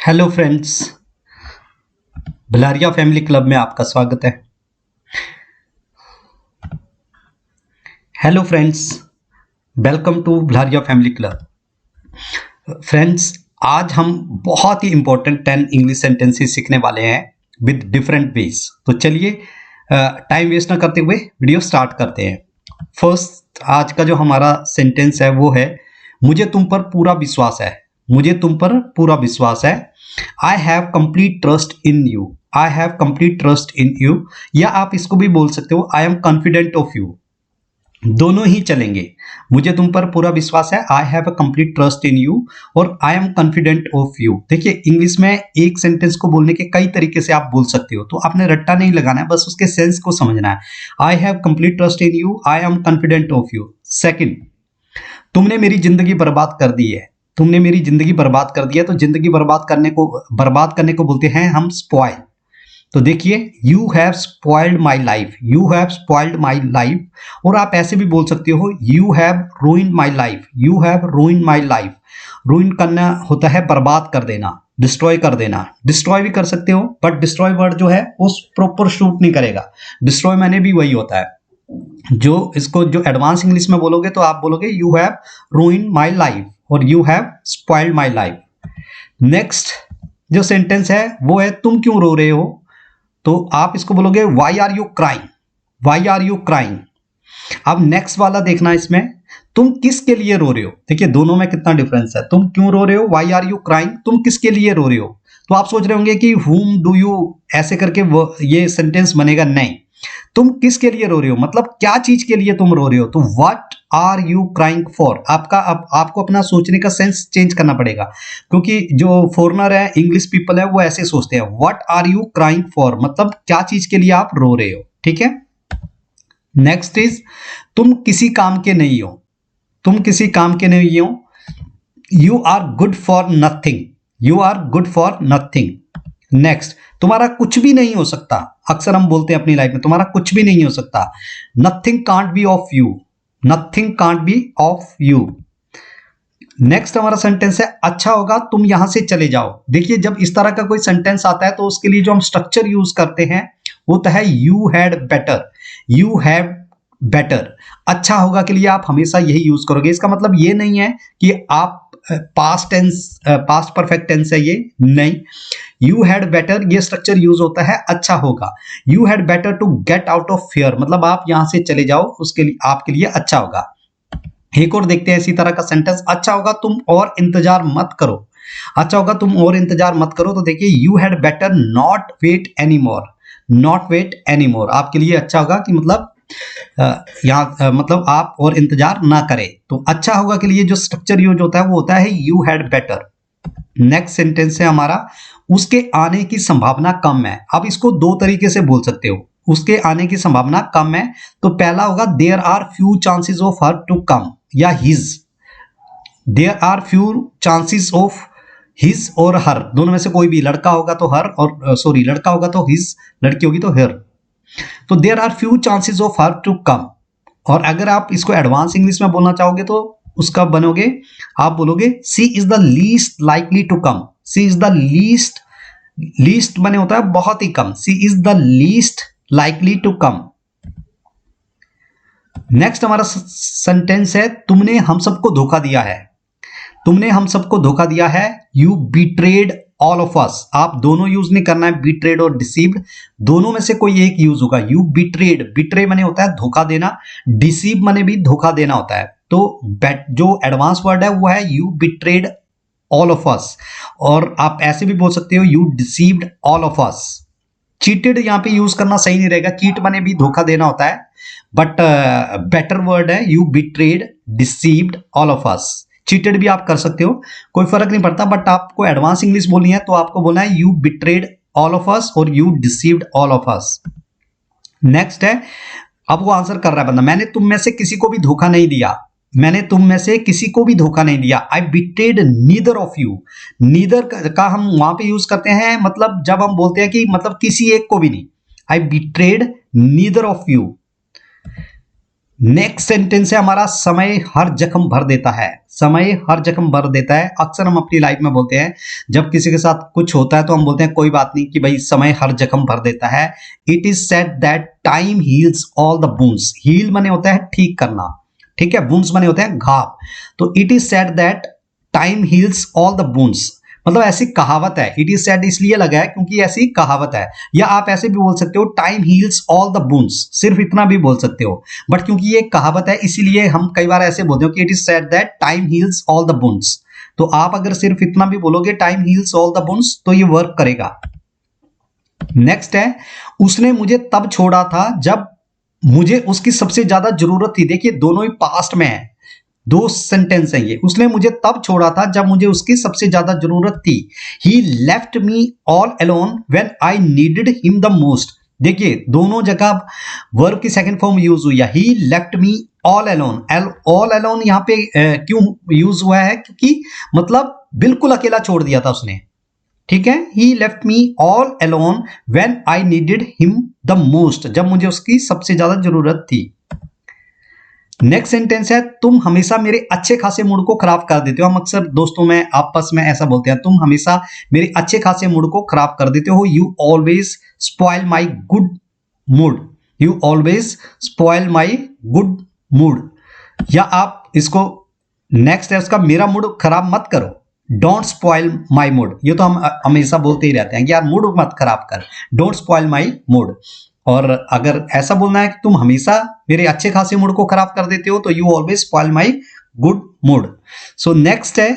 Hello friends, Bhalariya family club में आपका स्वागत है। Hello friends, welcome to Bhalariya family club. Friends, आज हम बहुत ही इंपॉर्टेंट 10 इंग्लिश सेंटेंसेस सीखने वाले हैं विद डिफरेंट वेज। तो चलिए टाइम वेस्ट ना करते हुए वीडियो स्टार्ट करते हैं। फर्स्ट, आज का जो हमारा सेंटेंस है वो है, मुझे तुम पर पूरा विश्वास है। मुझे तुम पर पूरा विश्वास है। I have complete trust in you. I have complete trust in you, या आप इसको भी बोल सकते हो I am confident of you. दोनों ही चलेंगे। मुझे तुम पर पूरा विश्वास है, I have a complete trust in you, और I am confident of you. देखिए, इंग्लिश में एक सेंटेंस को बोलने के कई तरीके से आप बोल सकते हो, तो आपने रट्टा नहीं लगाना है, बस उसके सेंस को समझना है। I have complete trust in you, I am confident of you. Second, तुमने मेरी जिंदगी बर्बाद कर दी है। तुमने मेरी जिंदगी बर्बाद कर दी है। तो जिंदगी बर्बाद करने को बोलते हैं हम स्पॉइल। तो देखिए, you have spoiled my life. You have spoiled my life, और आप ऐसे भी बोल सकते हो you have ruined my life. You have ruined my life. रूइन करना होता है बर्बाद कर देना, डिस्ट्रॉय कर देना। डिस्ट्रॉय भी कर सकते हो, बट डिस्ट्रॉय वर्ड जो है वो प्रॉपर शूट नहीं करेगा। डिस्ट्रॉय मैंने भी वही होता है। जो एडवांस इंग्लिश में बोलोगे तो आप बोलोगे you have ruined my life और you have spoiled my life. Next जो सेंटेंस है वो है, तुम क्यों रो रहे हो। तो आप इसको बोलोगे why are you crying. Why are you crying. अब नेक्स्ट वाला देखना, इसमें तुम किसके लिए रो रहे हो। देखिए, दोनों में कितना डिफरेंस है। तुम क्यों रो रहे हो, वाई आर यू क्राइंग, तुम किसके लिए रो रहे हो। तो आप सोच रहे होंगे कि हुम डू यू ऐसे करके वो ये सेंटेंस बनेगा। नहीं, तुम किसके लिए रो रहे हो मतलब क्या चीज के लिए तुम रो रहे हो। तो what are you crying for. आपको अपना सोचने का सेंस चेंज करना पड़ेगा, क्योंकि जो फॉरेनर है, इंग्लिश पीपल है, वो ऐसे सोचते हैं what are you crying for, मतलब क्या चीज के लिए आप रो रहे हो। ठीक है। नेक्स्ट इज, तुम किसी काम के नहीं हो। तुम किसी काम के नहीं हो। You are good for nothing. You are good for nothing. Next, तुम्हारा कुछ भी नहीं हो सकता। अक्सर हम बोलते हैं अपनी लाइफ में तुम्हारा कुछ भी नहीं हो सकता। Nothing can't be of you. Nothing can't be of you. Next हमारा सेंटेंस है, अच्छा होगा तुम यहां से चले जाओ। देखिए, जब इस तरह का कोई सेंटेंस आता है तो उसके लिए जो हम स्ट्रक्चर यूज करते हैं वो तो है you had better. You have better. अच्छा होगा के लिए आप हमेशा यही यूज करोगे। इसका मतलब ये नहीं है कि आप पास्ट परफेक्ट टेंस है ये, नहीं। यू हैड बेटर ये स्ट्रक्चर यूज होता है अच्छा होगा। You had better to get out of fear, मतलब आप यहां से चले जाओ, उसके लिए आपके लिए अच्छा होगा। एक और देखते हैं इसी तरह का सेंटेंस, अच्छा होगा तुम और इंतजार मत करो। अच्छा होगा तुम और इंतजार मत करो। तो देखिए, you had better not wait any more. Not wait any more आपके लिए अच्छा होगा कि मतलब मतलब आप और इंतजार ना करें। तो अच्छा होगा के लिए जो स्ट्रक्चर यूज होता है वो होता है you had better. Next sentence है हमारा, उसके आने की संभावना कम है। अब इसको दो तरीके से बोल सकते हो, उसके आने की संभावना कम है। तो पहला होगा there are few chances of her to come, या his. There are few chances of his और हर, दोनों में से कोई भी, लड़का होगा तो हर, और सॉरी लड़का होगा तो हिज, लड़की होगी तो हर। तो there are few chances of her to come. और अगर आप इसको एडवांस इंग्लिश में बोलना चाहोगे तो उसका बनोगे, आप बोलोगे she is the least likely to come. She is the least, least बने होता है बहुत ही कम। She is the least likely to come. Next हमारा सेंटेंस है, तुमने हम सबको धोखा दिया है। तुमने हम सबको धोखा दिया है। You betrayed all of us. आप दोनों यूज नहीं करना है, बीट्रेड और डिसीव्ड, दोनों में से कोई एक यूज होगा। यू बीट्रेड, बिट्रे माने होता है धोखा देना, डिसीव माने भी धोखा देना होता है। तो जो एडवांस वर्ड है वो है you betrayed all of us, और आप ऐसे भी बोल सकते हो you deceived all of us. Cheated यहां पे यूज करना सही नहीं रहेगा, चीट माने भी धोखा देना होता है, बट बेटर वर्ड है you betrayed deceived all of us. Cheated भी आप कर सकते हो, कोई फर्क नहीं पड़ता, बट आपको एडवांस इंग्लिश बोलनी है तो आपको बोलना है you betrayed all of us और you deceived all of us. Next है, अब वो आंसर कर रहा है बंदा, मैंने तुम में से किसी को भी धोखा नहीं दिया। मैंने तुम में से किसी को भी धोखा नहीं दिया। I betrayed neither of you. Neither का हम वहां पे यूज करते हैं, मतलब जब हम बोलते हैं कि मतलब किसी एक को भी नहीं। I betrayed neither of you. Next sentence है हमारा, समय हर जख्म भर देता है। समय हर जख्म भर देता है, अक्सर हम अपनी लाइफ में बोलते हैं, जब किसी के साथ कुछ होता है तो हम बोलते हैं कोई बात नहीं, कि भाई समय हर जख्म भर देता है। It is said that time heals all the wounds. Heal माने होता है ठीक करना, ठीक है, वुंड्स माने होते हैं घाव। तो it is said that time heals all the wounds, मतलब ऐसी कहावत है। इट इज सेड इसलिए लगा है क्योंकि ऐसी कहावत है, या आप ऐसे भी बोल सकते हो time heals all the wounds, सिर्फ इतना भी बोल सकते हो। बट क्योंकि ये कहावत है इसीलिए हम कई बार ऐसे बोलते हो कि it is said that time heals all the wounds. तो आप अगर सिर्फ इतना भी बोलोगे time heals all the wounds तो ये वर्क करेगा। नेक्स्ट है, उसने मुझे तब छोड़ा था जब मुझे उसकी सबसे ज्यादा जरूरत थी। देखिए दोनों ही पास्ट में है, दो सेंटेंस हैं ये। उसने मुझे तब छोड़ा था जब मुझे उसकी सबसे ज्यादा जरूरत थी। He left me all alone when I needed him the most. देखिए दोनों जगह वर्ब की सेकंड फॉर्म यूज हुई है, he left me all alone. All alone यहाँ पे क्यों यूज हुआ है, क्योंकि मतलब बिल्कुल अकेला छोड़ दिया था उसने, ठीक है। He left me all alone when I needed him the most, जब मुझे उसकी सबसे ज्यादा जरूरत थी। नेक्स्ट सेंटेंस है, तुम हमेशा मेरे अच्छे खासे मूड को खराब कर देते हो। हम अक्सर दोस्तों में आपस में ऐसा बोलते हैं, तुम हमेशा मेरे अच्छे खासे मूड को खराब कर देते हो। You always spoil my good mood. You always spoil my good mood. या आप इसको नेक्स्ट है उसका, मेरा मूड खराब मत करो। Don't spoil my mood. ये तो हम हमेशा बोलते ही रहते हैं कि यार मूड मत खराब कर, डोंट स्पॉइल माई मूड। और अगर ऐसा बोलना है कि तुम हमेशा मेरे अच्छे खासे मूड को खराब कर देते हो, तो you always spoil my good mood. So next है,